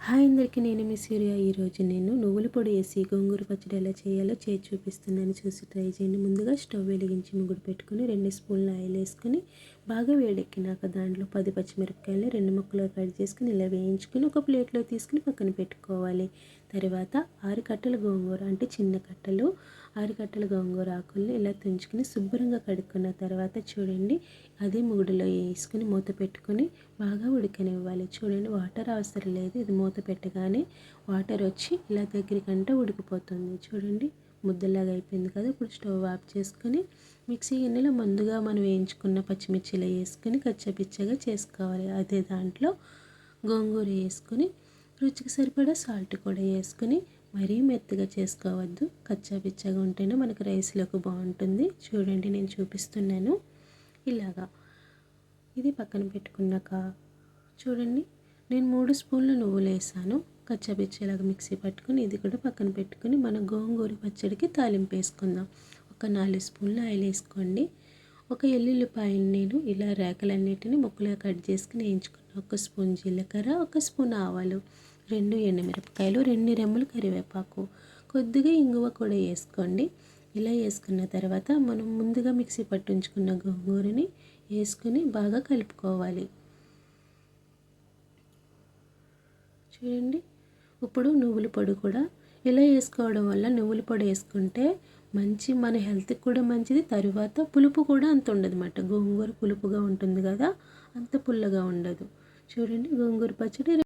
Hi అందరికీ, నేను మీ సూర్య. ఈరోజు నేను నువ్వుల పొడి వేసి గోంగూర పచ్చడి ఎలా చేయాలో చేసి చూపిస్తున్నాను. చూసి ట్రై చేయండి. ముందుగా స్టవ్ వెలిగించి ముగ్గురు పెట్టుకుని 2 స్పూన్ల ఆయిల్ వేసుకుని బాగా వేడెక్కినాక దాంట్లో 10 పచ్చిమిరపకాయలు 2 ముక్కలు కట్ చేసుకుని ఇలా వేయించుకుని ఒక ప్లేట్లో తీసుకుని పక్కన పెట్టుకోవాలి. తర్వాత 6 కట్టల గోంగూర, అంటే చిన్న కట్టలు 6 కట్టల గోంగూర ఆకుల్ని ఇలా తుంచుకుని శుభ్రంగా కడుక్కున్న తర్వాత చూడండి, అదే మూడులో వేసుకుని మూత పెట్టుకొని బాగా ఉడకనివ్వాలి. చూడండి, వాటర్ అవసరం లేదు. ఇది మూత పెట్టగానే వాటర్ వచ్చి ఇలా దగ్గరికంటే ఉడికిపోతుంది. చూడండి, ముద్దలాగా అయిపోయింది కదా. ఇప్పుడు స్టవ్ ఆఫ్ చేసుకొని మిక్సీ గిన్నెలో ముందుగా మనం వేయించుకున్న పచ్చిమిర్చిలో వేసుకొని కచ్చపిచ్చగా చేసుకోవాలి. అదే దాంట్లో గోంగూర వేసుకొని రుచికి సరిపడా సాల్ట్ కూడా వేసుకొని మరీ మెత్తగా చేసుకోవద్దు. కచ్చాపిచ్చగా ఉంటేనే మనకు రైస్లోకి బాగుంటుంది. చూడండి, నేను చూపిస్తున్నాను ఇలాగా. ఇది పక్కన పెట్టుకున్నాక చూడండి, నేను 3 స్పూన్లు నువ్వులు వేసాను. కచ్చాపిచ్చలాగా మిక్సీ పట్టుకుని ఇది కూడా పక్కన పెట్టుకుని మన గోంగూర పచ్చడికి తాలింపు వేసుకుందాం. ఒక 4 స్పూన్లు ఆయిల్ వేసుకోండి. ఒక ఎల్లుల్లిపాయను నేను ఇలా రేకలన్నిటిని ముక్కలుగా కట్ చేసుకుని వేయించుకున్నాను. 1 స్పూన్ జీలకర్ర, 1 స్పూన్ ఆవాలు, 2 ఎండుమిరపకాయలు, 2 రెమ్మలు కరివేపాకు, కొద్దిగా ఇంగువ కూడా వేసుకోండి. ఇలా వేసుకున్న తర్వాత మనం ముందుగా మిక్సీ పట్టించుకున్న గోంగూరని వేసుకుని బాగా కలుపుకోవాలి. చూడండి, ఇప్పుడు నువ్వుల పొడి కూడా ఇలా వేసుకోవడం వల్ల నువ్వుల పొడి వేసుకుంటే మన హెల్త్కి కూడా మంచిది. తరువాత పులుపు కూడా అంత ఉండదు అన్నమాట. గోంగూర పులుపుగా ఉంటుంది కదా, అంత పుల్లగా ఉండదు. చూడండి, గోంగూర పచ్చడి